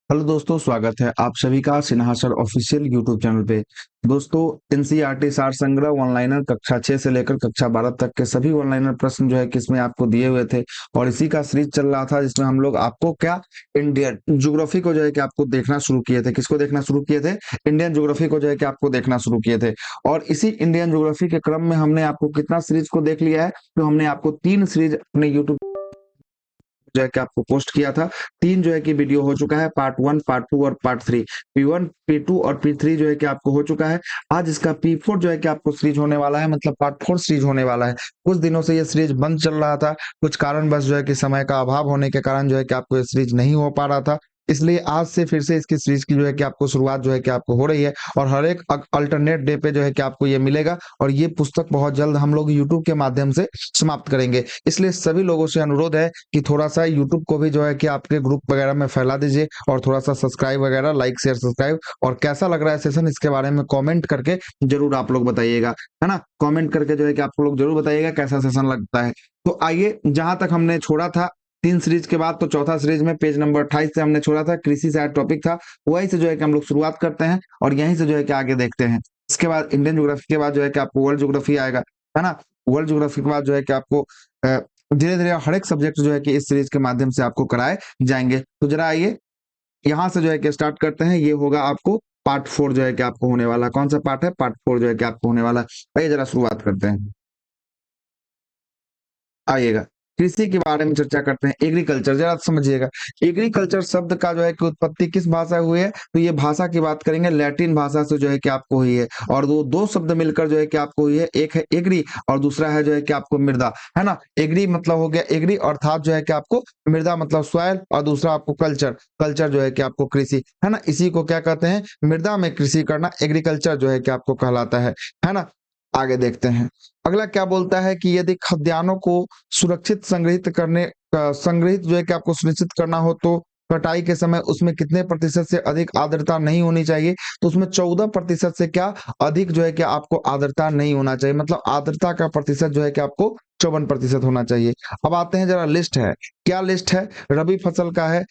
Hello दोस्तों, स्वागत है आप सभी का Sinha sir official YouTube channel पे। दोस्तों, एनसीईआरटी सार संग्रह ऑनलाइनर कक्षा 6 से लेकर कक्षा 12 तक के सभी ऑनलाइनर प्रश्न जो है कि इसमें आपको दिए हुए थे और इसी का सीरीज चल रहा था जिसमें हम लोग आपको क्या इंडियन ज्योग्राफी को जो है कि आपको देखना शुरू किए थे। किसको देखना शुरू किए थे? इंडियन ज्योग्राफी को जो है कि आपको देखना शुरू किए थे। और इसी इंडियन ज्योग्राफी के क्रम में हमने आपको कितना सीरीज को देख लिया है? तो हमने आपको 3 सीरीज अपने यूट्यूब जो है कि आपको पोस्ट किया था। 3 जो है कि वीडियो हो चुका है, पार्ट 1, पार्ट 2 और पार्ट 3। P1, P2 और P3 जो है कि आपको हो चुका है। आज इसका P4 जो है कि आपको सीरीज होने वाला है, मतलब पार्ट 4 सीरीज होने वाला है। कुछ दिनों से ये सीरीज बंद चल रहा था, कुछ कारणवश जो है कि समय का अभाव होने के कारण जो है कि आपको ये सीरीज नहीं हो पा रहा था। इसलिए आज से फिर से इसकी सीरीज की जो है कि आपको शुरुआत जो है कि आपको हो रही है और हर एक अल्टरनेट डे पे जो है कि आपको ये मिलेगा और ये पुस्तक बहुत जल्द हम लोग यूट्यूब के माध्यम से समाप्त करेंगे। इसलिए सभी लोगों से अनुरोध है कि थोड़ा-सा यूट्यूब को भी जो है कि आपके ग्रुप वगैरह में फैला दीजिए और थोड़ा-सा सब्सक्राइब वगैरह, लाइक, शेयर, सब्सक्राइब। और कैसा लग रहा है सेशन, इसके बारे में कमेंट करके ज़रूर आप लोग बताइएगा, है ना? कमेंट करके जो है कि आप लोग ज़रूर बताइएगा कैसा सेशन लगता है। तो आइए, जहाँ तक हमने छोड़ा था 3 सीरीज के बाद, तो चौथा सीरीज में पेज नंबर 28 से हमने छोड़ा था, कृषि से टॉपिक था। वहीं से जो है कि हम लोग शुरुआत करते हैं और यहीं से जो है कि आगे देखते हैं। इसके बाद इंडियन ज्योग्राफी के बाद जो है कि आपको वर्ल्ड ज्योग्राफी आएगा, है ना? वर्ल्ड ज्योग्राफी के बाद जो है कि आपको धीरे-धीरे हर एक सब्जेक्ट जो है कि इस सीरीज के माध्यम से आपको कराए जाएँगे। तो ज़रा आइए, यहाँ से जो है कि स्टार्ट करते हैं। ये होगा आपको पार्ट 4 जो है कि आपको होने वाला है। कौन-सा पार्ट है? पार्ट 4 जो है कि आपको होने वाला है। आइए ज़रा शुरुआत करते हैं। आइएगा, कृषि के बारे में चर्चा करते हैं। एग्रीकल्चर ज़रा समझिएगा। एग्रीकल्चर शब्द का जो है कि उत्पत्ति किस भाषा हुई है? तो ये भाषा की बात करेंगे, लैटिन भाषा से जो है कि आपको हुई है और वो 2 शब्द मिलकर जो है कि आपको हुई है। एक है एग्री और दूसरा है जो है कि आपको मृदा, है ना? एग्री मतलब हो गया एग्री अर्थात जो है कि आपको मृदा मतलब सॉइल और दूसरा आपको कल्चर, कल्चर जो है कि आपको कृषि, है ना? इसी को क्या कहते हैं? मृदा में कृषि करना एग्रीकल्चर जो है कि आपको कहलाता है ना? आगे देखते हैं। अगला क्या बोलता है कि यदि खाद्यान्नों को सुरक्षित संग्रहित जो है कि आपको सुनिश्चित करना हो तो कटाई के समय उसमें कितने प्रतिशत से अधिक आर्द्रता नहीं होनी चाहिए? तो उसमें 14% से क्या अधिक जो है कि आपको आर्द्रता नहीं होना चाहिए, मतलब आर्द्रता का प्रतिशत जो है कि आपको 54% होना चाहिए। अब आते हैं, जरा लिस्ट है। क्या लिस्ट है? रबी फसल का है,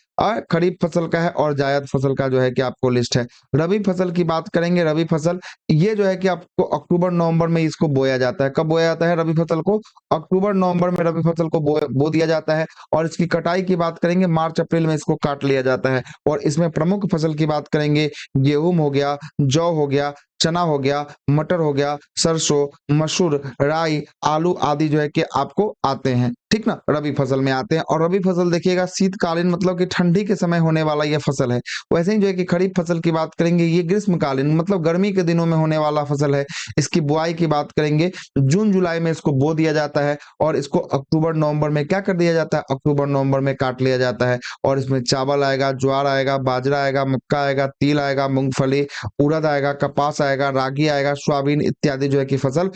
खरीफ फसल का है और जायद फसल का जो है कि आपको लिस्ट है। रबी फसल की बात करेंगे। रबी फसल ये जो है कि आपको अक्टूबर नवंबर में इसको बोया जाता है। कब बोया जाता है रबी फसल को? अक्टूबर नवंबर में रबी फसल को बो दिया जाता है। और इसकी कटाई की बात करेंगे, मार्च अप्रैल में इसको काट लिया जाता है। और इसमें प्रमुख फसल की बात करेंगे, गेहूं हो गया, जौ हो गया, चना हो गया, मटर हो गया, सरसों, मसूर, राई, आलू आदि जो है कि आपको आते हैं, ठीक ना? रबी फसल में आते हैं। और रबी फसल देखिएगा शीतकालीन, मतलब कि ठंडी के समय होने वाला यह फसल है। वैसे ही जो है कि खरीफ फसल की बात करेंगे, ये ग्रीष्मकालीन मतलब गर्मी के दिनों में होने वाला फसल है। इसकी बुआई की बात करेंगे, जून जुलाई में इसको बो दिया जाता है और इसको अक्टूबर नवंबर में क्या कर दिया जाता है? अक्टूबर नवंबर में काट लिया जाता है। और इसमें चावल आएगा, ज्वार आएगा, बाजरा आएगा, मक्का आएगा, तिल आएगा, मूंगफली, उड़द आएगा, कपास आएगा, रागी आएगा, सोयाबीन इत्यादि जो है कि फसल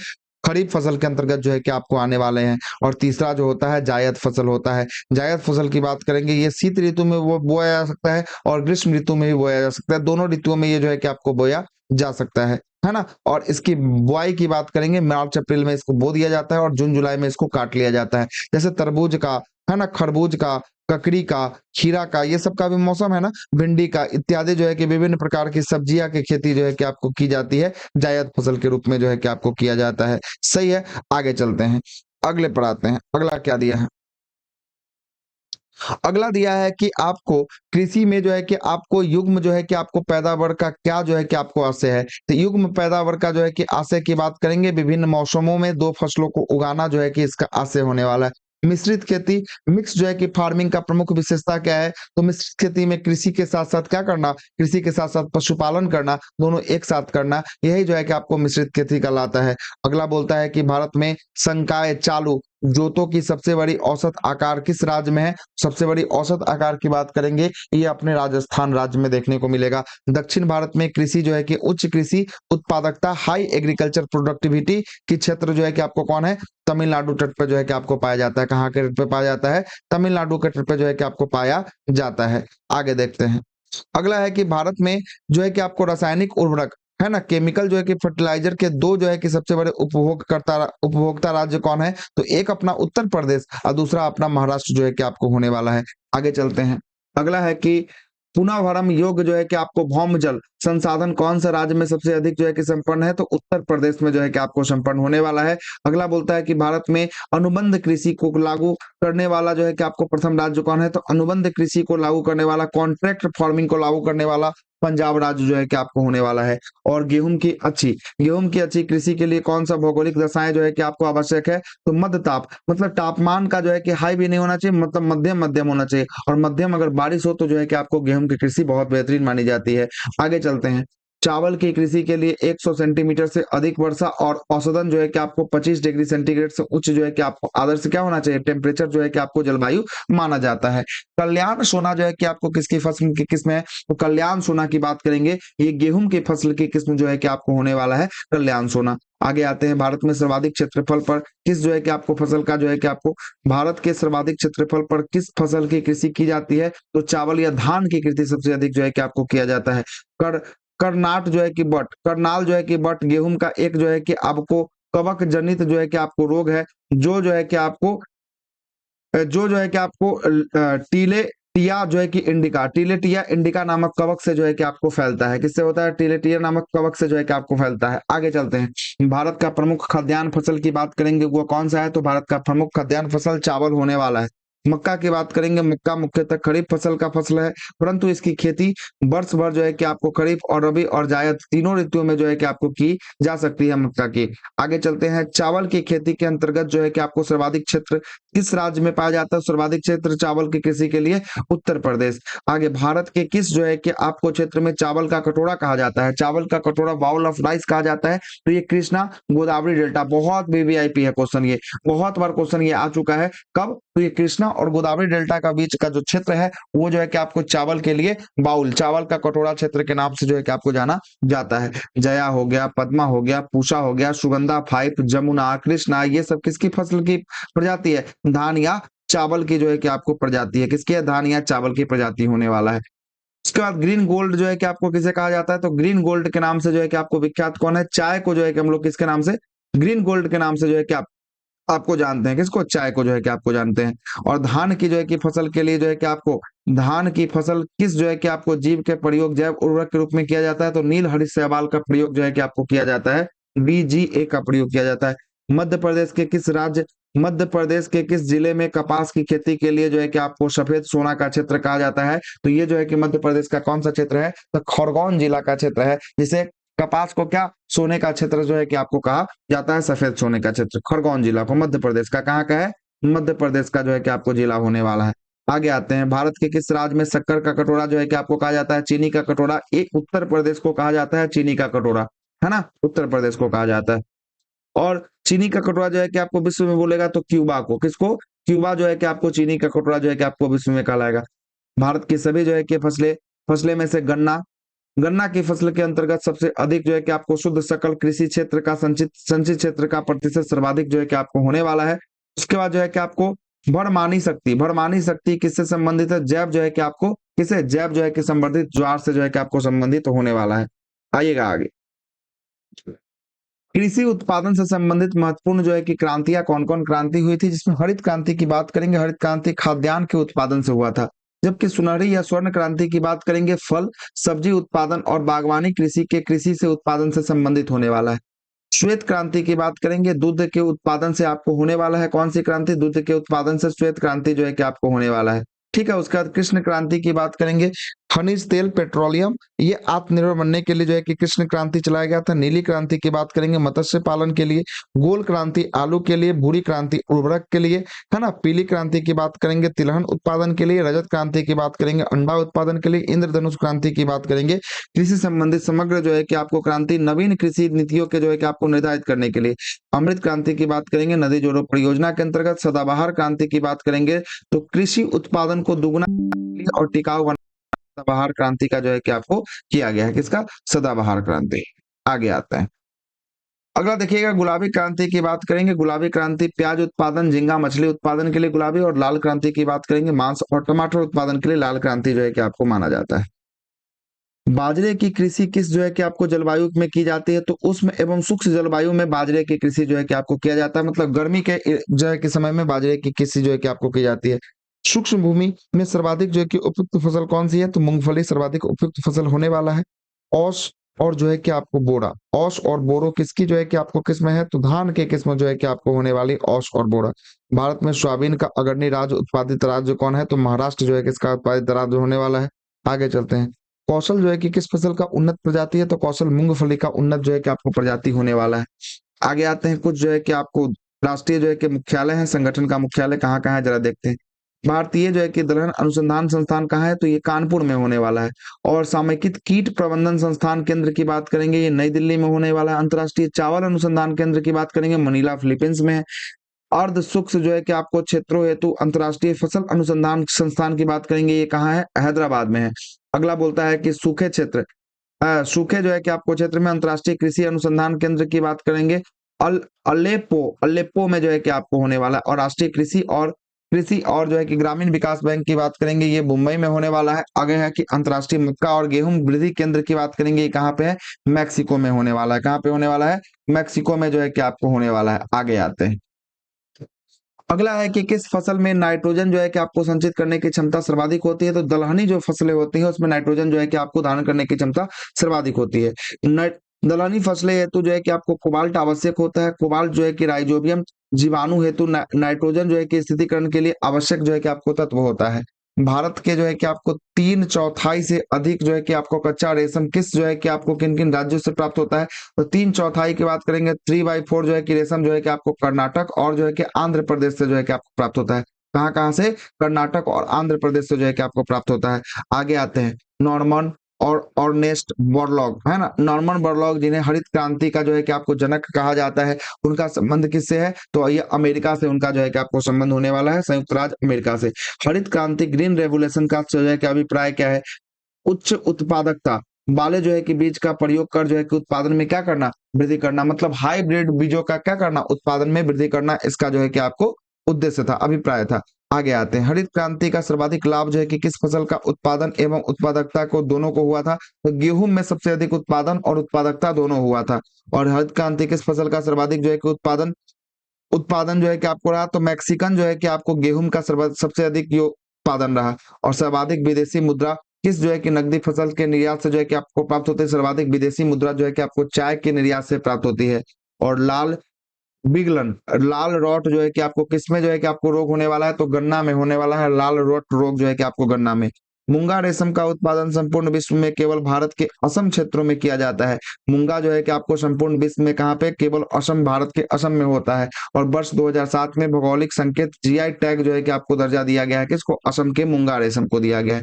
खरीफ फसल के अंतर्गत जो है कि आपको आने वाले हैं। और तीसरा जो होता है जायद फसल होता है। जायद फसल की बात करेंगे, ये शीत ऋतु में वो बोया जा सकता है और ग्रीष्म ऋतु में भी बोया जा सकता है। दोनों ऋतुओं में ये जो है कि आपको बोया जा सकता है ना? और इसकी बुआई की बात करेंगे, मार्च अप्रैल में इसको बो दिया जाता है और जून जुलाई में इसको काट लिया जाता है। जैसे तरबूज का, है ना, खरबूज का, ककड़ी का, खीरा का, ये सब का भी मौसम है ना, भिंडी का इत्यादि जो है कि विभिन्न प्रकार की सब्जियां की खेती जो है कि आपको की जाती है, जायद फसल के रूप में जो है कि आपको किया जाता है। सही है, आगे चलते हैं, अगले पर आते हैं। अगला क्या दिया है? अगला दिया है कि आपको कृषि में जो है कि आपको युग्म जो है कि आपको पैदावार का क्या जो है कि आपको आशय है। तो युग्म पैदावार का जो है कि आशय की बात करेंगे, विभिन्न मौसमों में 2 फसलों को उगाना जो है कि इसका आशय होने वाला है। मिश्रित खेती, मिक्स जो है कि फार्मिंग का प्रमुख विशेषता क्या है? तो मिश्रित खेती में कृषि के साथ-साथ क्या करना? कृषि के साथ-साथ पशुपालन करना, दोनों एक साथ करना, यही जो है कि आपको मिश्रित खेती कहलाता है। अगला बोलता है कि भारत में संकाय चालू जोतों की सबसे बड़ी औसत आकार किस राज्य में है? सबसे बड़ी औसत आकार की बात करेंगे, ये अपने राजस्थान राज्य में देखने को मिलेगा। दक्षिण भारत में कृषि जो है कि उच्च कृषि उत्पादकता, हाई एग्रीकल्चर प्रोडक्टिविटी की क्षेत्र जो है कि आपको कौन है? तमिलनाडु तट पे जो है कि आपको पाया जाता है। कहाँ के तट पे पाया जाता है? तमिलनाडु के तट पे जो है कि आपको पाया जाता है। आगे देखते हैं। अगला है कि भारत में जो है कि आपको रासायनिक उर्वरक, है ना, केमिकल जो है कि फर्टिलाइजर के 2 जो है कि सबसे बड़े उपभोक्ता राज्य कौन है? तो एक अपना उत्तर प्रदेश और दूसरा अपना महाराष्ट्र जो है कि आपको होने वाला है। आगे चलते हैं। अगला है कि पुनः भरण योग्य जो है कि आपको भौम जल संसाधन कौन सा राज्य में सबसे अधिक जो है कि संपन्न है, तो उत्तर प्रदेश में जो है कि आपको संपन्न होने वाला है। अगला बोलता है कि भारत में अनुबंध कृषि को लागू करने वाला जो है कि आपको प्रथम राज्य कौन है, तो अनुबंध कृषि को लागू करने वाला, कॉन्ट्रैक्ट फार्मिंग को लागू करने वाला पंजाब राज्य जो है कि आपको होने वाला है। और गेहूं की अच्छी कृषि के लिए कौन सा भौगोलिक दशाएं जो है कि आपको आवश्यक है, तो मध्य ताप, मतलब तापमान का जो है कि हाई भी नहीं होना चाहिए, मतलब मध्यम मध्यम होना चाहिए, और मध्यम अगर बारिश हो तो जो है कि आपको गेहूं की कृषि बहुत बेहतरीन मानी जाती है। आगे चलते हैं। चावल की कृषि के लिए 100 सेंटीमीटर से अधिक वर्षा और औसतन जो है कि आपको 25 डिग्री सेंटीग्रेड से उच्च जो है कि आपको आदर्श क्या होना चाहिए, टेम्परेचर जो है कि आपको जलवायु माना जाता है। कल्याण सोना जो है कि आपको किसकी फसल की किस्म है, तो कल्याण सोना की बात करेंगे, ये गेहूं की फसल की किस्म जो है कि आपको होने वाला है कल्याण सोना। आगे आते हैं, भारत में सर्वाधिक क्षेत्रफल पर किस जो है कि आपको फसल का जो है कि आपको भारत के सर्वाधिक क्षेत्रफल पर किस फसल की कृषि की जाती है, तो चावल या धान की कृषि सबसे अधिक जो है कि आपको किया जाता है। कर करनाट जो है कि बट करनाल जो है कि बट गेहूं का एक जो है कि आपको कवक जनित जो है कि आपको रोग है, जो है कि आपको जो है कि आपको टीले टिया जो है कि इंडिका टीलेटिया इंडिका नामक कवक से जो है कि आपको फैलता है। किससे होता है, टीलेटिया नामक कवक से जो है कि आपको फैलता है। आगे चलते हैं, भारत का प्रमुख खाद्यान्न फसल की बात करेंगे, वो कौन सा है, तो भारत का प्रमुख खाद्यान्न फसल चावल होने वाला है। मक्का की बात करेंगे, मक्का मुख्यतः खरीफ फसल का फसल है, परंतु इसकी खेती वर्ष भर जो है कि आपको खरीफ और रबी और जायद तीनों ऋतुओं में जो है कि आपको की जा सकती है मक्का की। आगे चलते हैं, चावल की खेती के अंतर्गत जो है कि आपको सर्वाधिक क्षेत्र किस राज्य में पाया जाता है, सर्वाधिक क्षेत्र चावल की कृषि के लिए उत्तर प्रदेश। आगे, भारत के किस जो है कि आपको क्षेत्र में चावल का कटोरा कहा जाता है, चावल का कटोरा बाउल ऑफ राइस कहा जाता है, तो ये कृष्णा गोदावरी डेल्टा। बहुत वीवीआईपी है क्वेश्चन, ये बहुत बार क्वेश्चन ये आ चुका है। कब, तो ये कृष्णा और गोदावरी डेल्टा का बीच का जो क्षेत्र है वो जो है कि आपको चावल के लिए बाउल, चावल का कटोरा क्षेत्र के नाम से जो है कि आपको जाना जाता है। जया हो गया, पद्मा हो गया, पूषा हो गया, सुगंधा, फाइप, जमुना, कृष्णा, ये सब किसकी फसल की प्रजाति है, धान या चावल की जो है कि आपको प्रजाति है। किसकी है, धान या चावल की प्रजाति होने वाला है। उसके बाद ग्रीन गोल्ड जो है कि आपको किसे कहा जाता है, तो ग्रीन गोल्ड के नाम से जो है कि आपको विख्यात कौन है, चाय को जो है कि हम लोग किसके नाम से, ग्रीन गोल्ड के नाम से जो है कि आपको जानते हैं, किसको, चाय को जो है कि आपको जानते हैं। और धान की जो है कि फसल के लिए जो है कि आपको धान की फसल किस जो है कि आपको जीव के प्रयोग जैव उर्वरक के रूप में किया जाता है, तो नील हरित शैवाल का प्रयोग जो है कि आपको किया जाता है, बीजीए का प्रयोग किया जाता है। मध्य प्रदेश के किस राज्य मध्य प्रदेश के किस जिले में कपास की खेती के लिए जो है कि आपको सफेद सोना का क्षेत्र कहा जाता है, तो ये जो है कि मध्य प्रदेश का कौन सा क्षेत्र है, तो खरगोन जिला का क्षेत्र है, जिसे कपास को क्या, सोने का क्षेत्र जो है कि आपको कहा जाता है, सफेद सोने का क्षेत्र खरगोन जिला को मध्य प्रदेश का कहाँ का है, मध्य प्रदेश का जो है कि आपको जिला होने वाला है। आगे आते हैं, भारत के किस राज्य में शक्कर का कटोरा जो है कि आपको कहा जाता है, चीनी का कटोरा, एक उत्तर प्रदेश को कहा जाता है चीनी का कटोरा, है ना, उत्तर प्रदेश को कहा जाता है। और चीनी का कटोरा जो है कि आपको विश्व में बोलेगा तो क्यूबा को, किसको, क्यूबा जो है कि आपको चीनी का कटोरा जो है कि आपको विश्व में कहलाएगा। भारत की सभी जो है कि फसलें फसलें में से गन्ना गन्ना की फसल के अंतर्गत सबसे अधिक जो है कि आपको शुद्ध सकल कृषि क्षेत्र का संचित क्षेत्र का प्रतिशत सर्वाधिक जो है कि आपको होने वाला है। उसके बाद जो है कि आपको भरमानी शक्ति किससे संबंधित है, जैव जो है कि आपको किसे, जैव जो है कि संवर्धित ज्वार से जो है कि आपको संबंधित होने वाला है। आइएगा आगे, कृषि उत्पादन से संबंधित महत्वपूर्ण जो है कि क्रांतियां कौन कौन क्रांति हुई थी, जिसमें हरित क्रांति की बात करेंगे, हरित क्रांति खाद्यान्न के उत्पादन से हुआ था। जबकि सुनहरी या स्वर्ण क्रांति की बात करेंगे, फल सब्जी उत्पादन और बागवानी कृषि से उत्पादन से संबंधित होने वाला है। श्वेत क्रांति की बात करेंगे, दूध के उत्पादन से आपको होने वाला है, कौन सी क्रांति, दूध के उत्पादन से श्वेत क्रांति जो है कि आपको होने वाला है। ठीक है, उसके बाद कृष्ण क्रांति की बात करेंगे, खनिज तेल पेट्रोलियम ये आत्मनिर्भर बनने के लिए जो है कि कृष्ण क्रांति चलाया गया था। नीली क्रांति की बात करेंगे, मत्स्य पालन के लिए। गोल क्रांति आलू के लिए। भूरी क्रांति उर्वरक के लिए, है ना। पीली क्रांति की बात करेंगे, तिलहन उत्पादन के लिए। रजत क्रांति की बात करेंगे, अंडा उत्पादन के लिए। इंद्रधनुष क्रांति की बात करेंगे, कृषि संबंधित समग्र जो है कि आपको क्रांति, नवीन कृषि नीतियों के जो है कि आपको निर्धारित करने के लिए। अमृत क्रांति की बात करेंगे, नदी जोड़ो परियोजना के अंतर्गत। सदाबहार क्रांति की बात करेंगे तो कृषि उत्पादन को दुगुना और टिकाऊ बना, सदाबहार क्रांति का जो है कि आपको किया गया है, किसका, सदाबहार क्रांति। आगे आता है, अगला देखिएगा, गुलाबी क्रांति की बात करेंगे। गुलाबी क्रांति प्याज उत्पादन, झींगा मछली उत्पादन के लिए गुलाबी। और लाल क्रांति की बात करेंगे, मांस और टमाटर उत्पादन के लिए लाल क्रांति जो है कि आपको माना जाता है। बाजरे की कृषि किस जो है कि आपको जलवायु में की जाती है, तो उष्ण एवं शुष्क जलवायु में बाजरे की कृषि जो है कि आपको किया जाता है। मतलब गर्मी के जो है कि समय में बाजरे की कृषि जो है कि आपको की जाती है। सूक्ष्म भूमि में सर्वाधिक जो है कि उपयुक्त फसल कौन सी है, तो मूंगफली सर्वाधिक उपयुक्त फसल होने वाला है। औस और जो है कि आपको बोरा, औस और बोरो किसकी जो है कि आपको किस्म है, तो धान की किस्म जो है कि आपको होने वाली औस और बोरा। भारत में सोयाबीन का अग्रणी राज्य उत्पादित राज्य कौन है, तो महाराष्ट्र जो है किसका उत्पादित राज्य होने वाला है। आगे चलते हैं। कौशल जो है कि किस फसल का उन्नत प्रजाति है, तो कौशल मूंगफली का उन्नत जो है कि आपको प्रजाति होने वाला है। आगे आते हैं, कुछ जो है कि आपको राष्ट्रीय जो है कि मुख्यालय है, संगठन का मुख्यालय कहाँ-कहाँ है जरा देखते हैं। भारतीय जो है कि दलहन अनुसंधान संस्थान कहाँ है, तो ये कानपुर में होने वाला है। और सामयिक कीट प्रबंधन संस्थान केंद्र की बात करेंगे, ये नई दिल्ली में होने वाला है। अंतर्राष्ट्रीय चावल अनुसंधान केंद्र की बात करेंगे, मनीला फिलीपींस में है। अर्ध सूक्ष्म जो है कि आपको क्षेत्रों हेतु अंतर्राष्ट्रीय फसल अनुसंधान संस्थान की बात करेंगे, ये कहाँ है, हैदराबाद में है। अगला बोलता है कि सूखे क्षेत्र, सूखे जो है कि आपको क्षेत्र में अंतर्राष्ट्रीय कृषि अनुसंधान केंद्र की बात करेंगे, अल अलेप्पो अलेप्पो में जो है कि आपको होने वाला है। और राष्ट्रीय कृषि और जो है कि ग्रामीण विकास बैंक की बात करेंगे, ये मुंबई में होने वाला है। आगे है कि अंतर्राष्ट्रीय मक्का और गेहूं वृद्धि केंद्र की बात करेंगे, ये कहाँ पे है, मैक्सिको में होने वाला है। कहाँ पे होने वाला है, मैक्सिको में जो है कि आपको होने वाला है। आगे आते हैं। अगला है कि किस फसल में नाइट्रोजन जो है कि आपको संचित करने की क्षमता सर्वाधिक होती है, तो दलहनी जो फसलें होती हैं उसमें नाइट्रोजन जो है कि आपको धारण करने की क्षमता सर्वाधिक होती है। दलहनी फसलें हेतु जो है कि आपको कोबाल्ट आवश्यक होता है। कोबाल्ट जो है कि राइजोबियम जीवाणु हेतु नाइट्रोजन जो है कि स्थितिकरण के लिए आवश्यक जो है कि आपको तत्व होता है। भारत के जो है कि आपको 3/4 से अधिक जो है कि आपको कच्चा रेशम किस जो है कि आपको किन किन राज्यों से प्राप्त होता है, तो 3/4 की बात करेंगे, 3/4 जो है कि रेशम जो है कि आपको कर्नाटक और जो है कि आंध्र प्रदेश से जो है कि आपको प्राप्त होता है। कहाँ कहाँ से, कर्नाटक और आंध्र प्रदेश से जो है कि आपको प्राप्त होता है। आगे आते हैं। नॉर्मन और ऑर्नेस्ट बोरलॉग है ना, नॉर्मन बोरलॉग जिन्हें हरित क्रांति का जो है कि आपको जनक कहा जाता है, उनका संबंध किससे है, तो ये अमेरिका से उनका जो है कि आपको संबंध होने वाला है, संयुक्त राज्य अमेरिका से। हरित क्रांति ग्रीन रेवोल्यूशन का जो है कि अभिप्राय क्या है, उच्च उत्पादकता वाले जो है कि बीज का प्रयोग कर जो है कि उत्पादन में क्या करना, वृद्धि करना, मतलब हाइब्रिड बीजों का क्या करना, उत्पादन में वृद्धि करना, इसका जो है कि आपको उद्देश्य था, अभिप्राय था। आगे आते हैं। हरित क्रांति का सर्वाधिक लाभ जो है कि किस फसल का उत्पादन एवं उत्पादकता को दोनों को हुआ था, तो गेहूं में सबसे अधिक उत्पादन और उत्पादकता दोनों हुआ था। और हरित क्रांति किस फसल का सर्वाधिक जो है कि उत्पादन उत्पादन जो है कि आपको रहा, तो मैक्सिकन जो है कि आपको गेहूं का सबसे अधिक उत्पादन रहा। और सर्वाधिक विदेशी मुद्रा किस जो है कि नकदी फसल के निर्यात से जो है कि आपको प्राप्त होती है, सर्वाधिक विदेशी मुद्रा जो है कि आपको चाय के निर्यात से प्राप्त होती है। और बिगलन लाल रॉट जो है कि आपको किसमें जो है कि आपको रोग होने वाला है, तो गन्ना में होने वाला है लाल रॉट रोग जो है कि आपको गन्ना में। मूंगा रेशम का उत्पादन संपूर्ण विश्व में केवल भारत के असम क्षेत्रों में किया जाता है। मूंगा जो है कि आपको संपूर्ण विश्व में कहाँ पे, केवल असम, भारत के असम में होता है। और वर्ष 2007 में भौगोलिक संकेत जीआई टैग जो है कि आपको दर्जा दिया गया है, किसको, असम के मूंगा रेशम को दिया गया है।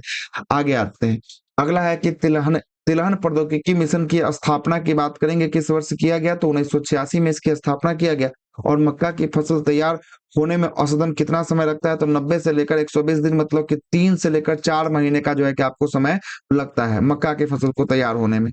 आगे आते हैं। अगला है कि तिलहन तिलहन प्रौद्योगिकी मिशन की स्थापना की बात करेंगे, किस वर्ष किया गया, तो 1986 में इसकी स्थापना किया गया। और मक्का की फसल तैयार होने में औसतन कितना समय लगता है, तो 90 से लेकर 120 दिन, मतलब कि 3 से लेकर 4 महीने का जो है कि आपको समय लगता है मक्का की फसल को तैयार होने में।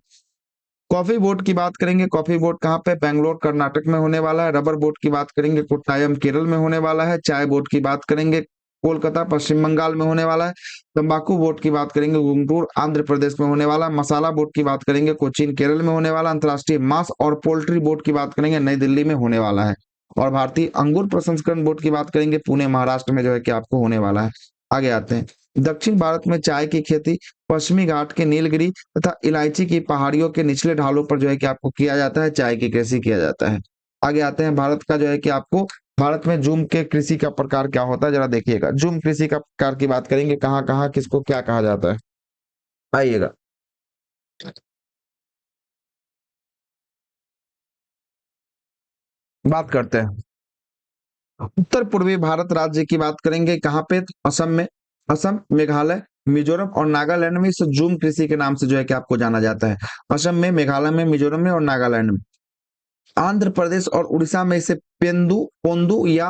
कॉफी बोर्ड की बात करेंगे, कॉफी बोर्ड कहाँ पे, बेंगलोर कर्नाटक में होने वाला है। रबर बोर्ड की बात करेंगे, कोट्टायम केरल में होने वाला है। चाय बोर्ड की बात करेंगे, कोलकाता पश्चिम बंगाल में होने वाला है। तंबाकू बोर्ड की बात करेंगे, गुंटूर आंध्र प्रदेश में होने वाला। मसाला बोर्ड की बात करेंगे, कोचीन केरल में होने वाला। अंतर्राष्ट्रीय मांस और पोल्ट्री बोर्ड की बात करेंगे, नई दिल्ली में होने वाला है। और भारतीय अंगूर प्रसंस्करण बोर्ड की बात करेंगे, पुणे महाराष्ट्र में जो है कि आपको होने वाला है। आगे आते हैं। दक्षिण भारत में चाय की खेती पश्चिमी घाट के नीलगिरी तथा इलायची की पहाड़ियों के निचले ढालों पर जो है कि आपको किया जाता है, चाय की कृषि किया जाता है। आगे आते हैं। भारत का जो है कि आपको भारत में जूम के कृषि का प्रकार क्या होता है, जरा देखिएगा। जूम कृषि का प्रकार की बात करेंगे, कहाँ कहाँ किसको क्या कहा जाता है, आइएगा। बात करते हैं। उत्तर पूर्वी भारत राज्य की बात करेंगे, कहाँ पे, तो असम में। असम, मेघालय, मिजोरम और नागालैंड में इसे जूम कृषि के नाम से जो है कि आपको जाना जाता है। असम में, मेघालय में, मिजोरम में और नागालैंड में। आंध्र प्रदेश और उड़ीसा में इसे पेंदु पोंदु या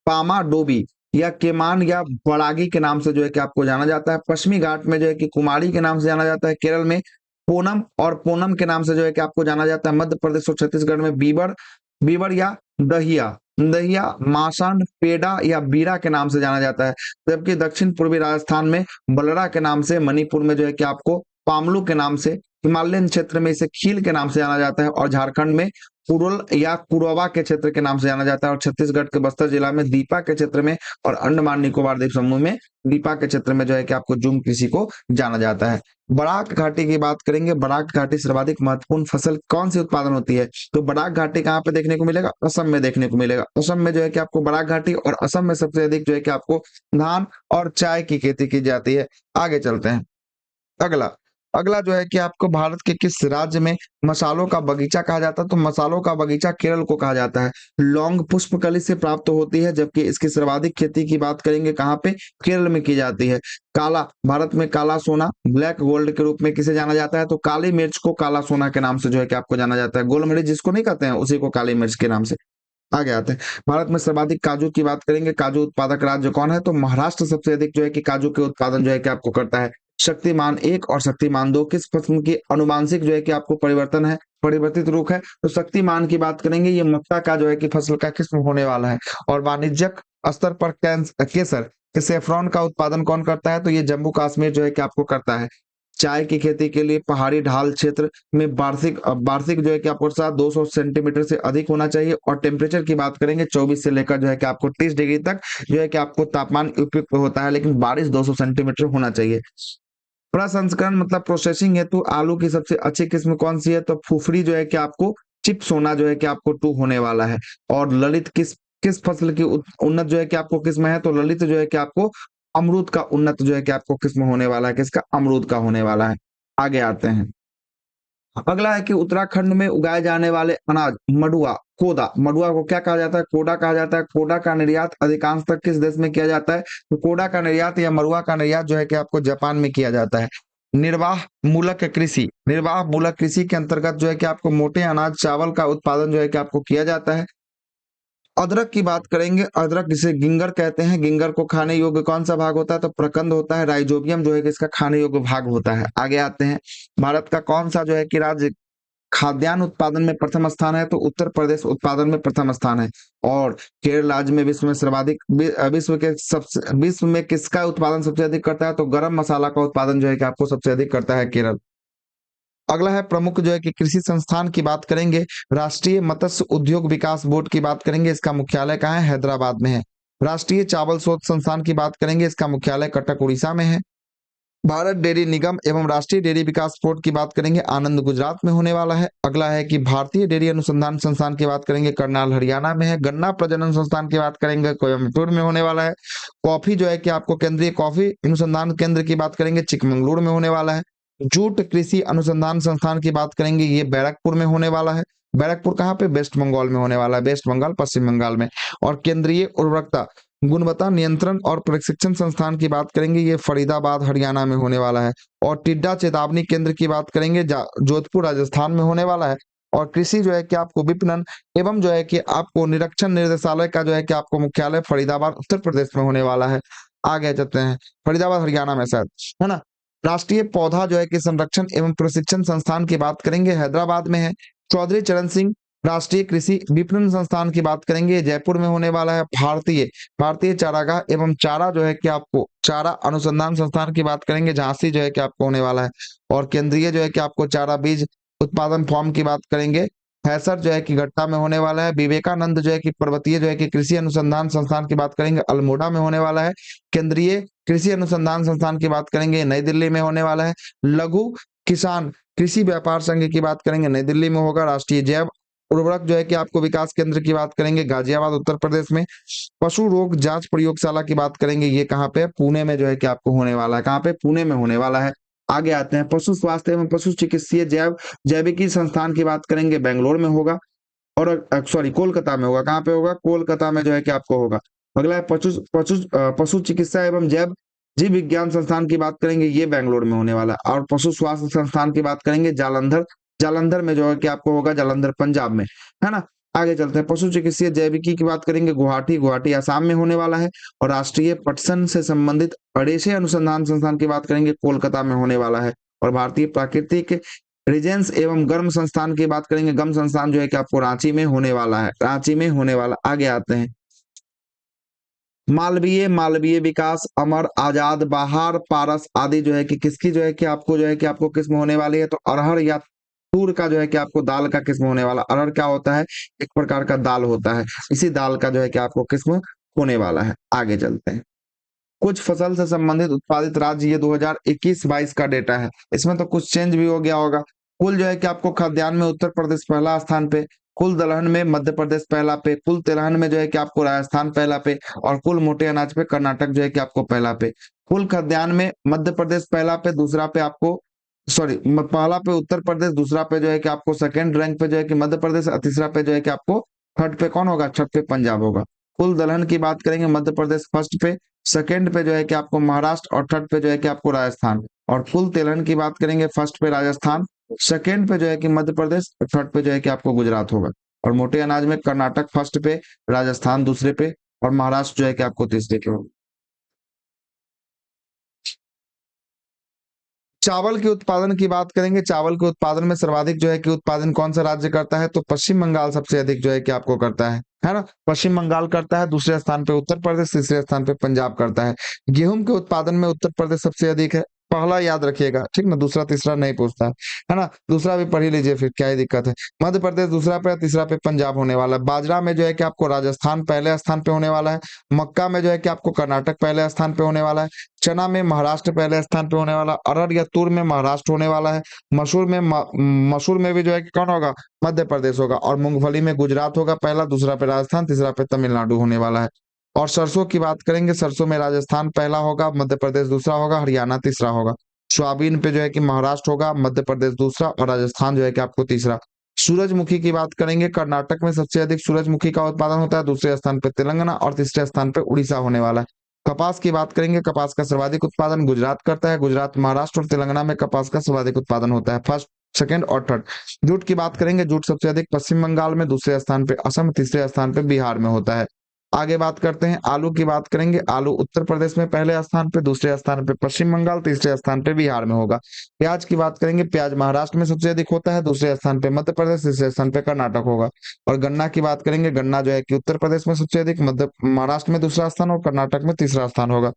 पामा डोबी या केमान या बड़ागी के नाम से जो है कि आपको जाना जाता है। पश्चिमी घाट में जो है कि कुमारी के नाम से जाना जाता है। केरल में पूनम और पूनम के नाम से जो है कि आपको जाना जाता है। मध्य प्रदेश और छत्तीसगढ़ में बीबर बीबर या दहिया दहिया मासान पेड़ा या बीरा के नाम से जाना जाता है। जबकि दक्षिण पूर्वी राजस्थान में बलरा के नाम से, मणिपुर में जो है कि आपको पामलू के नाम से, हिमालयन क्षेत्र में इसे खील के नाम से जाना जाता है। और झारखंड में कुरुल या कुरवा के क्षेत्र के नाम से जाना जाता है, और छत्तीसगढ़ के बस्तर जिला में दीपा के क्षेत्र में और अंडमान निकोबार द्वीप समूह में दीपा के क्षेत्र में जो है कि आपको जूम कृषि को जाना जाता है। बराक घाटी की बात करेंगे, बराक घाटी सर्वाधिक महत्वपूर्ण फसल कौन सी उत्पादन होती है? तो बराक घाटी कहाँ पे देखने को मिलेगा? असम में देखने को मिलेगा। असम में जो है कि आपको बराक घाटी, और असम में सबसे अधिक जो है कि आपको धान और चाय की खेती की जाती है। आगे चलते हैं। अगला अगला जो है कि आपको भारत के किस राज्य में मसालों का बगीचा कहा जाता है? तो मसालों का बगीचा केरल को कहा जाता है। लौंग पुष्पकली से प्राप्त होती है, जबकि इसकी सर्वाधिक खेती की बात करेंगे कहाँ पे? केरल में की जाती है। काला, भारत में काला सोना, ब्लैक गोल्ड के रूप में किसे जाना जाता है? तो काली मिर्च को काला सोना के नाम से जो है कि आपको जाना जाता है। गोल मिर्च जिसको नहीं कहते हैं, उसी को काली मिर्च के नाम से। आगे आते हैं। भारत में सर्वाधिक काजू की बात करेंगे, काजू उत्पादक राज्य कौन है? तो महाराष्ट्र सबसे अधिक जो है कि काजू के उत्पादन जो है कि आपको करता है। शक्तिमान 1 और शक्तिमान 2 किस किस्म की अनुवांशिक जो है कि आपको परिवर्तन है, परिवर्तित रूप है? तो शक्तिमान की बात करेंगे, ये मक्का का जो है कि फसल का किस्म होने वाला है। और वाणिज्यिक स्तर पर केसर, सेफ्रॉन का उत्पादन कौन करता है? तो ये जम्मू कश्मीर जो है कि आपको करता है। चाय की खेती के लिए पहाड़ी ढाल क्षेत्र में वार्षिक वार्षिक जो है कि आपको 200 सेंटीमीटर से अधिक होना चाहिए। और टेम्परेचर की बात करेंगे 24 से लेकर जो है कि आपको 30 डिग्री तक जो है कि आपको तापमान उपयुक्त होता है, लेकिन बारिश 200 सेंटीमीटर होना चाहिए। प्रसंस्करण मतलब प्रोसेसिंग हेतु आलू की सबसे अच्छी किस्म कौन सी है? तो फुफरी जो है कि आपको चिप सोना जो है कि आपको 2 होने वाला है। और ललित किस किस फसल की उन्नत जो है कि आपको किस्म है? तो ललित जो है कि आपको अमरूद का उन्नत जो है कि आपको किस्म होने वाला है। किसका? अमरूद का होने वाला है। आगे आते हैं। अगला है कि उत्तराखंड में उगाए जाने वाले अनाज मडुआ, कोदा, मडुआ को क्या कहा जाता है? कोडा कहा जाता है। कोडा का निर्यात अधिकांशतः किस देश में किया जाता है? तो कोडा का निर्यात या मरुआ का निर्यात जो है कि आपको जापान में किया जाता है। निर्वाह मूलक कृषि के अंतर्गत जो है कि आपको मोटे अनाज चावल का उत्पादन जो है कि आपको किया जाता है। अदरक की बात करेंगे, अदरक जिसे गिंगर कहते हैं, गिंगर को खाने योग्य कौन सा भाग होता है? तो प्रकंद होता है। राइजोबियम जो है कि इसका खाने योग्य भाग होता है। आगे आते हैं। भारत का कौन सा जो है कि राज्य खाद्यान्न उत्पादन में प्रथम स्थान है? तो उत्तर प्रदेश उत्पादन में प्रथम स्थान है। और केरल राज्य में विश्व में सर्वाधिक विश्व में किसका उत्पादन सबसे अधिक करता है? तो गरम मसाला का उत्पादन जो है कि आपको सबसे अधिक करता है केरल। अगला है प्रमुख जो है कि कृषि संस्थान की बात करेंगे, राष्ट्रीय मत्स्य उद्योग विकास बोर्ड की बात करेंगे, इसका मुख्यालय कहाँ है? हैदराबाद में है। राष्ट्रीय चावल शोध संस्थान की बात करेंगे, इसका मुख्यालय कटक उड़ीसा में है। भारत डेयरी निगम एवं राष्ट्रीय डेयरी विकास बोर्ड की बात करेंगे, आनंद गुजरात में होने वाला है। अगला है कि भारतीय डेयरी अनुसंधान संस्थान की बात करेंगे, करनाल हरियाणा में है। गन्ना प्रजनन संस्थान की बात करेंगे, कोयम्बटूर में होने वाला है। कॉफी जो है कि आपको केंद्रीय कॉफी अनुसंधान केंद्र की बात करेंगे, चिकमंगलुरु में होने वाला है। जूट कृषि अनुसंधान संस्थान की बात करेंगे, ये बैरकपुर में होने वाला है। बैरकपुर कहाँ पे? वेस्ट बंगाल में होने वाला है, वेस्ट बंगाल पश्चिम बंगाल में। और केंद्रीय उर्वरकता गुणवत्ता नियंत्रण और प्रशिक्षण संस्थान की बात करेंगे, ये फरीदाबाद हरियाणा में होने वाला है। और टिड्डा चेतावनी केंद्र की बात करेंगे, जोधपुर राजस्थान में होने वाला है। और कृषि जो है कि आपको विपणन एवं जो है कि आपको निरीक्षण निर्देशालय का जो है कि आपको मुख्यालय फरीदाबाद उत्तर प्रदेश में होने वाला है। आगे चलते हैं। फरीदाबाद हरियाणा में शायद, है ना। राष्ट्रीय पौधा जो है कि संरक्षण एवं प्रशिक्षण संस्थान की बात करेंगे, हैदराबाद में है। चौधरी चरण सिंह राष्ट्रीय कृषि विपणन संस्थान की बात करेंगे, जयपुर में होने वाला है। भारतीय चारागाह एवं चारा जो है कि आपको चारा अनुसंधान संस्थान की बात करेंगे, झांसी जो है कि आपको होने वाला है। और केंद्रीय जो है कि आपको चारा बीज उत्पादन फॉर्म की बात करेंगे, हैसर जो है कि गट्टा में होने वाला है। विवेकानंद जो है कि पर्वतीय जो है कि कृषि अनुसंधान संस्थान की बात करेंगे, अल्मोड़ा में होने वाला है। केंद्रीय कृषि अनुसंधान संस्थान की बात करेंगे, नई दिल्ली में होने वाला है। लघु किसान कृषि व्यापार संघ की बात करेंगे, नई दिल्ली में होगा। राष्ट्रीय जैव उर्वरक जो है कि आपको विकास केंद्र की बात करेंगे, गाजियाबाद उत्तर प्रदेश में। पशु रोग जांच प्रयोगशाला की बात करेंगे, ये कहाँ पे? पुणे में जो है कि आपको होने वाला है। कहाँ पे? पुणे में होने वाला है। आगे आते हैं। पशु स्वास्थ्य एवं पशु चिकित्सीय जैविकी संस्थान की बात करेंगे, बेंगलोर में होगा। और सॉरी, कोलकाता में होगा। कहाँ पे होगा? कोलकाता में जो है कि आपको होगा। अगला है पशु चिकित्सा एवं जीव विज्ञान संस्थान की बात करेंगे, ये बेंगलोर में होने वाला है। और पशु स्वास्थ्य संस्थान की बात करेंगे, जालंधर जालंधर में जो है कि आपको होगा, जालंधर पंजाब में, है ना। आगे चलते हैं। पशु चिकित्सीय जैविकी की बात करेंगे, गुवाहाटी आसाम में होने वाला है। और राष्ट्रीय पटसन से संबंधित अड़ेसे अनुसंधान संस्थान की बात करेंगे, कोलकाता में होने वाला है। और भारतीय प्राकृतिक रिजेंस एवं गर्म संस्थान की बात करेंगे, गर्म संस्थान जो है कि आपको रांची में होने वाला है, रांची में होने वाला। आगे आते हैं। मालवीय विकास, अमर, आजाद बहार, पारस आदि जो है कि किसकी जो है कि आपको किस्म होने वाली है? तो अरहर या तूर का जो है कि आपको दाल का किस्म होने वाला। अरहर क्या होता है? एक प्रकार का दाल होता है। इसी दाल का जो है कि आपको किस्म होने वाला है। आगे चलते हैं। कुछ फसल से संबंधित उत्पादित राज्य, ये 2021-22 का डेटा है। इसमें तो कुछ चेंज भी हो गया होगा। कुल जो है कि आपको खाद्यान्न में उत्तर प्रदेश पहला स्थान पे, कुल दलहन में मध्य प्रदेश पहला पे, कुल तिलहन में जो है कि आपको राजस्थान पहला पे, और कुल मोटे अनाज पे कर्नाटक जो है कि आपको पहला पे। कुल खाद्यान्न में मध्य प्रदेश पहला पे, दूसरा पे आपको सॉरी पहला पे उत्तर प्रदेश, दूसरा पे जो है कि आपको सेकंड रैंक पे जो है कि मध्य प्रदेश, और तीसरा पे जो है कि आपको थर्ड पे कौन होगा? छठ पे पंजाब होगा। कुल दलहन की बात करेंगे, मध्य प्रदेश फर्स्ट पे, सेकंड पे जो है कि आपको महाराष्ट्र, और थर्ड पे जो है कि आपको राजस्थान। और कुल तिलहन की बात करेंगे, फर्स्ट पे राजस्थान, सेकंड पे जो है कि मध्य प्रदेश, और थर्ड पे जो है कि आपको गुजरात होगा। और मोटे अनाज में कर्नाटक फर्स्ट पे, राजस्थान दूसरे पे, और महाराष्ट्र जो है कि आपको तीसरे पे होगा। चावल के उत्पादन की बात करेंगे, चावल के उत्पादन में सर्वाधिक जो है कि उत्पादन कौन सा राज्य करता है? तो पश्चिम बंगाल सबसे अधिक जो है कि आपको करता है ना? पश्चिम बंगाल करता है, दूसरे स्थान पे उत्तर प्रदेश, तीसरे स्थान पे पंजाब करता है। गेहूं के उत्पादन में उत्तर प्रदेश सबसे अधिक है, पहला याद रखिएगा, ठीक ना? दूसरा तीसरा नहीं पूछता है ना? दूसरा भी पढ़ ही लीजिए, फिर क्या ही दिक्कत है। मध्य प्रदेश दूसरा पे, तीसरा पे पंजाब होने वाला है। बाजरा में जो है कि आपको राजस्थान पहले स्थान पे होने वाला है। मक्का में जो है कि आपको कर्नाटक पहले स्थान पे होने वाला है। चना में महाराष्ट्र पहले स्थान पे होने वाला। अरहर या तूर में महाराष्ट्र होने वाला है। मसूर में भी जो है कि कौन होगा? मध्य प्रदेश होगा। और मूंगफली में गुजरात होगा पहला, दूसरा पे राजस्थान, तीसरा पे तमिलनाडु होने वाला है। और सरसों की बात करेंगे, सरसों में राजस्थान पहला होगा, मध्य प्रदेश दूसरा होगा, हरियाणा तीसरा होगा। सोयाबीन पे जो है कि महाराष्ट्र होगा, मध्य प्रदेश दूसरा, और राजस्थान जो है कि आपको तीसरा। सूरजमुखी की बात करेंगे, कर्नाटक में सबसे अधिक सूरजमुखी का उत्पादन होता है, दूसरे स्थान पे तेलंगाना, और तीसरे स्थान पे उड़ीसा होने वाला है। कपास की बात करेंगे, कपास का सर्वाधिक उत्पादन गुजरात करता है। गुजरात, महाराष्ट्र और तेलंगाना में कपास का सर्वाधिक उत्पादन होता है, फर्स्ट, सेकंड और थर्ड। जूट की बात करेंगे, जूट सबसे अधिक पश्चिम बंगाल में, दूसरे स्थान पे असम, तीसरे स्थान पे बिहार में होता है। आगे बात करते हैं, आलू की बात करेंगे, आलू उत्तर प्रदेश में पहले स्थान पे, दूसरे स्थान पे पश्चिम बंगाल, तीसरे स्थान पे बिहार में होगा। प्याज की बात करेंगे, प्याज महाराष्ट्र में सबसे अधिक होता है, दूसरे स्थान पे मध्य प्रदेश, तीसरे स्थान पे कर्नाटक होगा। और गन्ना की बात करेंगे, गन्ना जो है कि उत्तर प्रदेश में सबसे अधिक, मध्य महाराष्ट्र में दूसरा स्थान, और कर्नाटक में तीसरा स्थान होगा।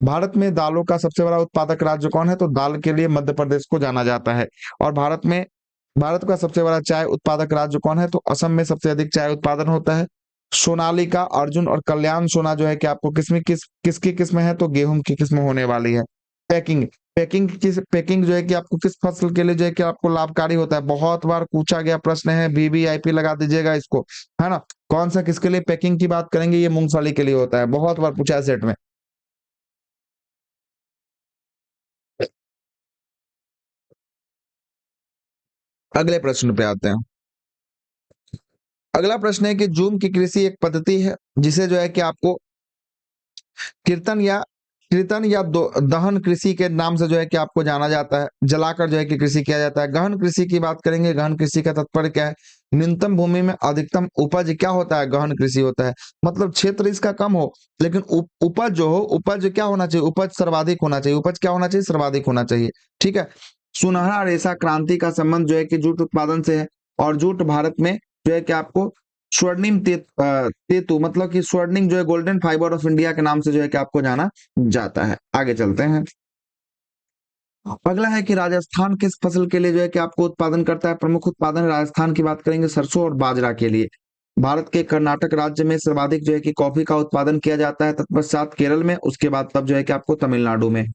भारत में दालों का सबसे बड़ा उत्पादक राज्य कौन है? तो दाल के लिए मध्य प्रदेश को जाना जाता है। और भारत का सबसे बड़ा चाय उत्पादक राज्य कौन है? तो असम में सबसे अधिक चाय उत्पादन होता है। सोनालिका, अर्जुन और कल्याण सोना जो है कि आपको किसकी किस्म है? तो गेहूं की किस्म होने वाली है। पैकिंग पैकिंग जो है कि आपको किस फसल के लिए जो है कि आपको लाभकारी होता है? बहुत बार पूछा गया प्रश्न है, वीवीआईपी लगा दीजिएगा इसको, है ना? कौन सा किसके लिए पैकिंग की बात करेंगे? ये मूंगफली के लिए होता है, बहुत बार पूछा है सेट में। अगले प्रश्न पे आते हैं। अगला प्रश्न है कि जूम की कृषि एक पद्धति है जिसे जो है कि आपको कीर्तन या दहन कृषि के नाम से जो है कि आपको जाना जाता है। जलाकर जो है कि कृषि किया जाता है। गहन कृषि की बात करेंगे, गहन कृषि का तात्पर्य क्या है? न्यूनतम भूमि में अधिकतम उपज क्या होता है? गहन कृषि होता है। मतलब क्षेत्र इसका कम हो, लेकिन उपज जो हो, उपज क्या होना चाहिए? उपज सर्वाधिक होना चाहिए। उपज क्या होना चाहिए? सर्वाधिक होना चाहिए। ठीक है। सुनहरा रेशा क्रांति का संबंध जो है कि जूट उत्पादन से है। और जूट भारत में जो है कि आपको तेतु मतलब कि स्वर्णिम जो है गोल्डन फाइबर ऑफ इंडिया के नाम से जो है कि आपको जाना जाता है। आगे चलते हैं। अगला है कि राजस्थान किस फसल के लिए जो है कि आपको उत्पादन करता है? प्रमुख उत्पादन राजस्थान की बात करेंगे, सरसों और बाजरा के लिए। भारत के कर्नाटक राज्य में सर्वाधिक जो है कि कॉफी का उत्पादन किया जाता है, तत्पश्चात केरल में, उसके बाद तब जो है कि आपको तमिलनाडु में।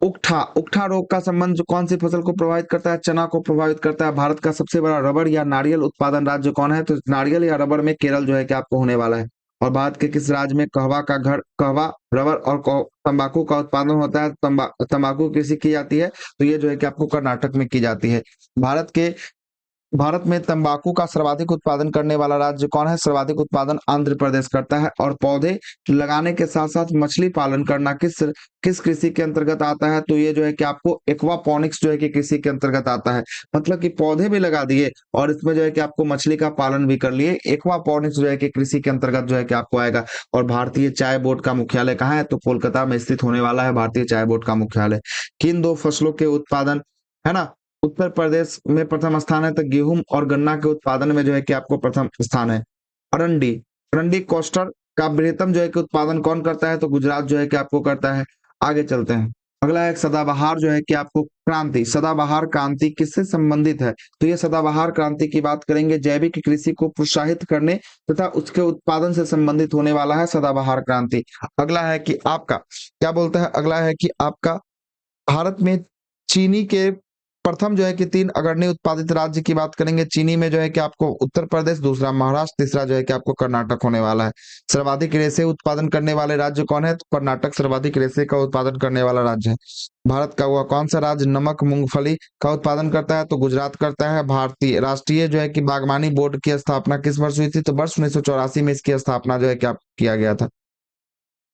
उकठा उकठा रोग का संबंध जो कौन सी फसल को प्रभावित करता है? चना को प्रभावित करता है। भारत का सबसे बड़ा रबर या नारियल उत्पादन राज्य कौन है? तो नारियल या रबर में केरल जो है कि आपको होने वाला है। और भारत के किस राज्य में कहवा, रबर और तंबाकू का उत्पादन होता है? तंबाकू कृषि की जाती है, तो ये जो है कि आपको कर्नाटक में की जाती है। भारत में तंबाकू का सर्वाधिक उत्पादन करने वाला राज्य कौन है? सर्वाधिक उत्पादन आंध्र प्रदेश करता है। और पौधे लगाने के साथ साथ मछली पालन करना किस किस कृषि के अंतर्गत आता है? तो ये जो है कि आपको एक्वापोनिक्स जो है कि कृषि के अंतर्गत आता है। मतलब कि पौधे भी लगा दिए और इसमें जो है कि आपको मछली का पालन भी कर लिए। एक्वापोनिक्स जो है कि कृषि के अंतर्गत जो है कि आपको आएगा। और भारतीय चाय बोर्ड का मुख्यालय कहाँ है? तो कोलकाता में स्थित होने वाला है भारतीय चाय बोर्ड का मुख्यालय। किन दो फसलों के उत्पादन, है ना, उत्तर प्रदेश में प्रथम स्थान है? तो गेहूं और गन्ना के उत्पादन में जो है कि आपको प्रथम स्थान है। अरंडी अरंडी कोस्टर का बृहत्तम जो है कि उत्पादन कौन करता है? तो गुजरात जो है कि आपको करता है। आगे चलते हैं। अगला है सदाबहार जो है कि आपको क्रांति, सदाबहार क्रांति किससे संबंधित है? तो ये सदाबहार क्रांति की बात करेंगे जैविक कृषि को प्रोत्साहित करने तथा उसके उत्पादन से संबंधित होने वाला है सदाबहार क्रांति। अगला है कि आपका क्या बोलता है, अगला है कि आपका भारत में चीनी के प्रथम जो है कि 3 अग्रणी उत्पादित राज्य की बात करेंगे। चीनी में जो है कि आपको उत्तर प्रदेश, दूसरा महाराष्ट्र, तीसरा जो है कि आपको कर्नाटक होने वाला है। सर्वाधिक रेशे उत्पादन करने वाले राज्य कौन है? तो कर्नाटक सर्वाधिक रेशे का उत्पादन करने वाला राज्य है। भारत का हुआ कौन सा राज्य नमक मूंगफली का उत्पादन करता है? तो गुजरात करता है। भारतीय राष्ट्रीय जो है कि बागवानी बोर्ड की स्थापना किस वर्ष हुई थी? तो वर्ष 1984 में इसकी स्थापना जो है कि किया गया था।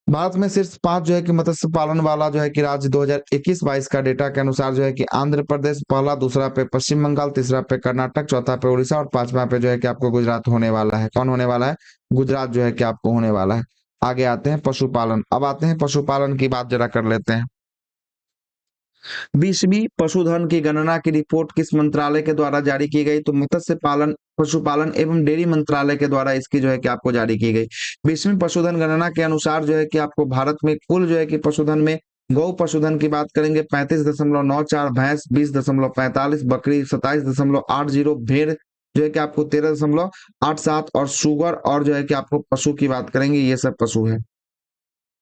भारत में शीर्ष 5 जो है कि मत्स्य पालन वाला जो है कि राज्य 2021-22 का डेटा के अनुसार जो है कि आंध्र प्रदेश पहला, दूसरा पे पश्चिम बंगाल, तीसरा पे कर्नाटक, चौथा पे उड़ीसा और पांचवा पे जो है कि आपको गुजरात होने वाला है। कौन होने वाला है? गुजरात जो है कि आपको होने वाला है। आगे आते हैं पशुपालन। अब आते हैं पशुपालन की बात जरा कर लेते हैं। 20वीं पशुधन की गणना की रिपोर्ट किस मंत्रालय के द्वारा जारी की गई? तो मत्स्य पालन, पशुपालन एवं डेयरी मंत्रालय के द्वारा इसकी जो है कि आपको जारी की गई। 20वीं पशुधन गणना के अनुसार जो है कि आपको भारत में कुल जो है कि पशुधन में गौ पशुधन की बात करेंगे 35.94, भैंस 20.45, बकरी 27.80, भेड़ जो है कि आपको 13.87 और सुगर और जो है कि आपको पशु की बात करेंगे, ये सब पशु है।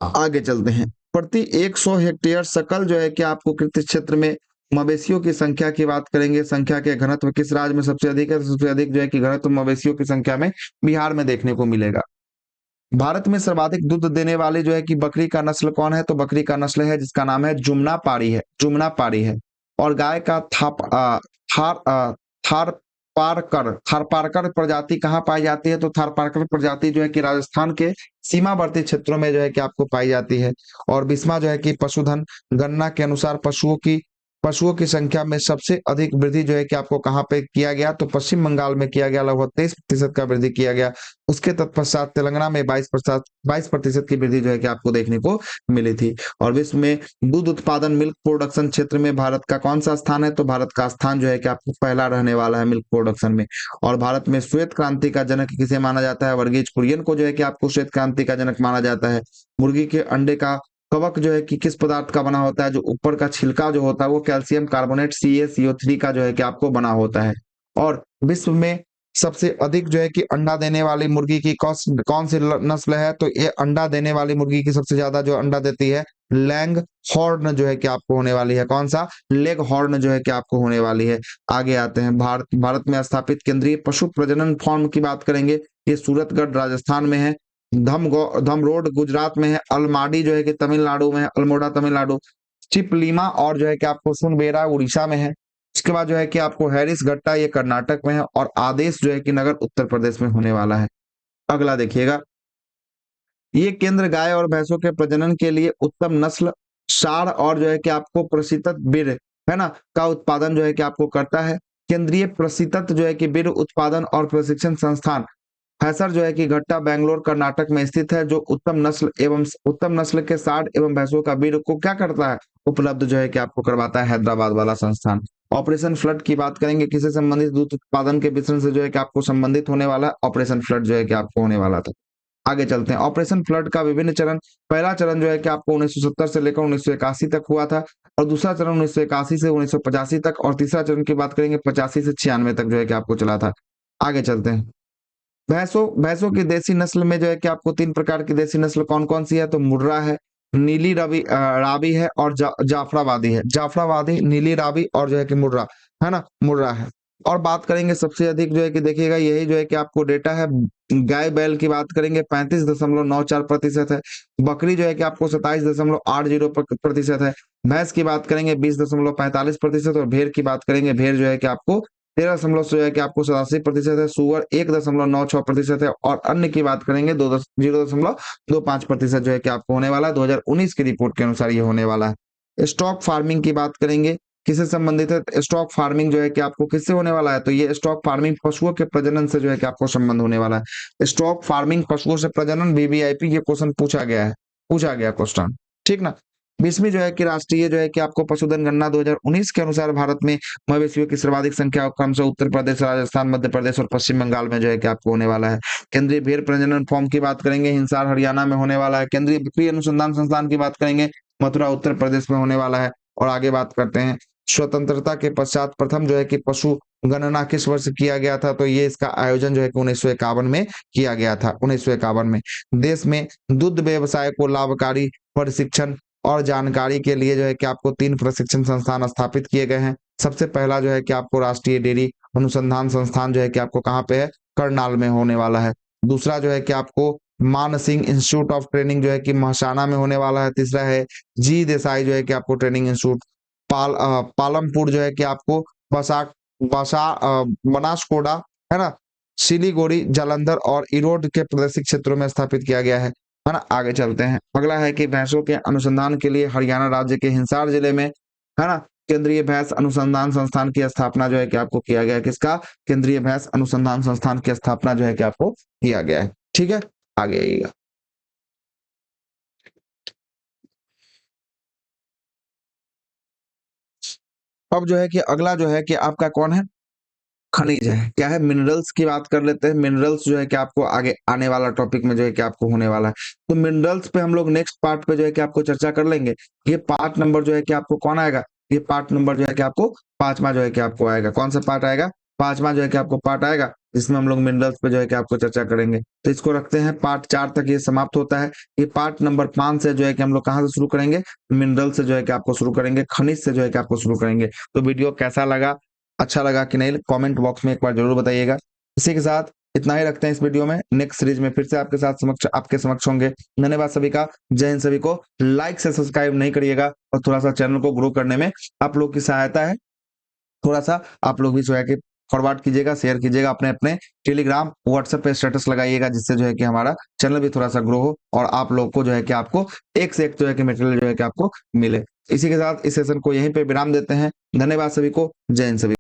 आगे चलते हैं। प्रति 100 हेक्टेयर सकल जो है कि आपको कृषि क्षेत्र में मवेशियों की संख्या की बात करेंगे। संख्या के घनत्व किस राज्य में सबसे अधिक है? सबसे अधिक जो है कि घनत्व मवेशियों की संख्या में बिहार में देखने को मिलेगा। भारत में सर्वाधिक दूध देने वाली जो है कि बकरी का नस्ल कौन है? तो बकरी का नस्ल है जिसका नाम है जुमना पारी है, जुमना पारी है। और गाय का थार थारपारकर, थारपारकर प्रजाति कहाँ पाई जाती है? तो थारपारकर प्रजाति जो है कि राजस्थान के सीमावर्ती क्षेत्रों में जो है कि आपको पाई जाती है। और बिस्मा जो है कि पशुधन गणना के अनुसार पशुओं की संख्या में सबसे अधिक वृद्धि जो है कि आपको कहाँ पे किया गया? तो पश्चिम बंगाल में किया गया, लगभग 23% का वृद्धि किया गया। उसके तत्पश्चात तेलंगाना में 22% की वृद्धि जो है कि आपको देखने को मिली थी। और विश्व में दूध उत्पादन, मिल्क प्रोडक्शन क्षेत्र में भारत का कौन सा स्थान है? तो भारत का स्थान जो है कि आपको पहला रहने वाला है मिल्क प्रोडक्शन में। और भारत में श्वेत क्रांति का जनक किसे माना जाता है? वर्गीज कुरियन को जो है कि आपको श्वेत क्रांति का जनक माना जाता है। मुर्गी के अंडे का कवक जो है कि किस पदार्थ का बना होता है? जो ऊपर का छिलका जो होता है वो कैल्शियम कार्बोनेट CaCO3 का जो है कि आपको बना होता है। और विश्व में सबसे अधिक जो है कि अंडा देने वाली मुर्गी की कौन सी नस्ल है? तो ये अंडा देने वाली मुर्गी की सबसे ज्यादा जो अंडा देती है लैंग हॉर्न जो है कि आपको होने वाली है। कौन सा? लेग हॉर्न जो है कि आपको होने वाली है। आगे आते हैं। भारत में स्थापित केंद्रीय पशु प्रजनन फार्म की बात करेंगे। ये सूरतगढ़ राजस्थान में है, धमरोड गुजरात में है, अलमाड़ी जो है कि तमिलनाडु में है, अल्मोड़ा तमिलनाडु, चिपलीमा और जो है कि आपको सुनबेरा उड़ीसा में है। उसके बाद जो है कि आपको हैरिस गट्टा ये कर्नाटक में है और आदेश जो है कि नगर उत्तर प्रदेश में होने वाला है। अगला देखिएगा, ये केंद्र गाय और भैंसों के प्रजनन के लिए उत्तम नस्ल, सार और जो है कि आपको प्रशिक्षित बीर है ना का उत्पादन जो है कि आपको करता है। केंद्रीय प्रशिक्षित जो है कि बीर उत्पादन और प्रशिक्षण संस्थान हैसर जो है कि घट्टा बेंगलोर कर्नाटक में स्थित है, जो उत्तम नस्ल के साढ़ एवं भैंसों का बीज को क्या करता है? उपलब्ध जो है कि आपको करवाता है हैदराबाद वाला संस्थान। ऑपरेशन फ्लड की बात करेंगे, किसे संबंधित दूध उत्पादन के मिश्रण से जो है कि आपको संबंधित होने वाला है। ऑपरेशन फ्लड जो है कि आपको होने वाला था। आगे चलते हैं। ऑपरेशन फ्लड का विभिन्न चरण, पहला चरण जो है कि आपको 1970 से लेकर 1981 तक हुआ था और दूसरा चरण 1981 से 1985 तक और तीसरा चरण की बात करेंगे 85 से 96 तक जो है कि आपको चला था। आगे चलते हैं। भैंसों की देसी नस्ल में जो है कि आपको 3 प्रकार की देसी नस्ल कौन कौन सी है? तो मुर्रा है, नीली रावी है और जाफराबादी है। जाफराबादी, नीली रावी और जो है कि मुर्रा है ना, मुर्रा है। और बात करेंगे सबसे अधिक जो है कि देखिएगा यही जो है कि आपको डेटा है। गाय बैल की बात करेंगे 35.94% है। बकरी जो है कि आपको 27.80% है। भैंस की बात करेंगे 20.45% और भेड़ की बात करेंगे, भेड़ जो है कि आपको 13 जो है कि आपको 87% है। सुअर 1.96% है और अन्य की बात करेंगे 0.25% जो है कि आपको होने वाला है। 2019 की रिपोर्ट के अनुसार ये होने वाला है। स्टॉक फार्मिंग की बात करेंगे, किससे संबंधित है? स्टॉक फार्मिंग जो है कि आपको किससे होने वाला है? तो ये स्टॉक फार्मिंग पशुओं के प्रजनन से जो है कि आपको संबंध होने वाला है। स्टॉक फार्मिंग पशुओं से प्रजनन, वीवीआईपी ये क्वेश्चन पूछा गया क्वेश्चन, ठीक ना। 20वीं जो है कि राष्ट्रीय जो है कि आपको पशुधन गणना 2019 के अनुसार भारत में मवेशियों की सर्वाधिक संख्या क्रम से उत्तर प्रदेश, राजस्थान, मध्य प्रदेश और पश्चिम बंगाल में जो है कि आपको होने वाला है। केंद्रीय भेड़ प्रजनन फॉर्म की बात करेंगे, हिसार हरियाणा में होने वाला है। केंद्रीय बकरी अनुसंधान संस्थान की बात करेंगे, मथुरा उत्तर प्रदेश में होने वाला है। और आगे बात करते हैं, स्वतंत्रता के पश्चात प्रथम जो है कि पशु गणना किस वर्ष किया गया था? तो ये इसका आयोजन जो है कि 1951 में किया गया था, 1951 में। देश में दुग्ध व्यवसाय को लाभकारी प्रशिक्षण और जानकारी के लिए जो है कि आपको 3 प्रशिक्षण संस्थान स्थापित किए गए हैं। सबसे पहला जो है कि आपको राष्ट्रीय डेयरी अनुसंधान संस्थान जो है कि आपको कहाँ पे है? करनाल में होने वाला है। दूसरा जो है कि आपको मान सिंह इंस्टीट्यूट ऑफ ट्रेनिंग जो है कि महसाना में होने वाला है। तीसरा है जी देसाई जो है कि आपको ट्रेनिंग इंस्टीट्यूट पालमपुर जो है कि आपको बसा बनासकोड़ा, है ना, सिलीगुड़ी, जालंधर और इरोड के प्रादेशिक क्षेत्रों में स्थापित किया गया है ना। आगे चलते हैं, अगला है कि भैंसों के अनुसंधान के लिए हरियाणा राज्य के हिसार जिले में, है ना, केंद्रीय भैंस अनुसंधान संस्थान की स्थापना जो है कि आपको किया गया है। किसका? केंद्रीय भैंस अनुसंधान संस्थान की स्थापना जो है कि आपको किया गया है। ठीक है, आगे आइएगा। अब जो है कि अगला जो है कि आपका कौन है? खनिज है। क्या है? मिनरल्स की बात कर लेते हैं। मिनरल्स जो है कि आपको आगे आने वाला टॉपिक में जो है कि आपको होने वाला है। तो मिनरल्स पे हम लोग नेक्स्ट पार्ट पे जो है कि आपको चर्चा कर लेंगे। ये पार्ट नंबर जो है कि आपको कौन आएगा? ये पार्ट नंबर जो है कि आपको 5वां जो है कि आपको आएगा। कौन सा पार्ट आएगा? 5वां जो है कि आपको पार्ट आएगा, जिसमें हम लोग मिनरल्स पे जो है कि आपको चर्चा करेंगे। तो इसको रखते हैं, पार्ट 4 तक ये समाप्त होता है। ये पार्ट नंबर 5 से जो है कि हम लोग कहाँ से शुरू करेंगे? मिनरल से जो है कि आपको शुरू करेंगे, खनिज से जो है कि आपको शुरू करेंगे। तो वीडियो कैसा लगा, अच्छा लगा कि नहीं, कमेंट बॉक्स में एक बार जरूर बताइएगा। इसी के साथ इतना ही रखते हैं इस वीडियो में। नेक्स्ट सीरीज में फिर से आपके समक्ष होंगे। धन्यवाद सभी का, जय हिंद सभी को। लाइक से सब्सक्राइब नहीं करिएगा और थोड़ा सा चैनल को ग्रो करने में आप लोग की सहायता है। थोड़ा सा आप लोग भी जो है कि फॉरवर्ड कीजिएगा, शेयर कीजिएगा, अपने अपने टेलीग्राम व्हाट्सएप पे स्टेटस लगाइएगा, जिससे जो है कि हमारा चैनल भी थोड़ा सा ग्रो हो और आप लोग को जो है कि आपको एक से एक जो है कि मटेरियल जो है कि आपको मिले। इसी के साथ इस सेशन को यहीं पे विराम देते हैं। धन्यवाद सभी को, जय हिंद सभी।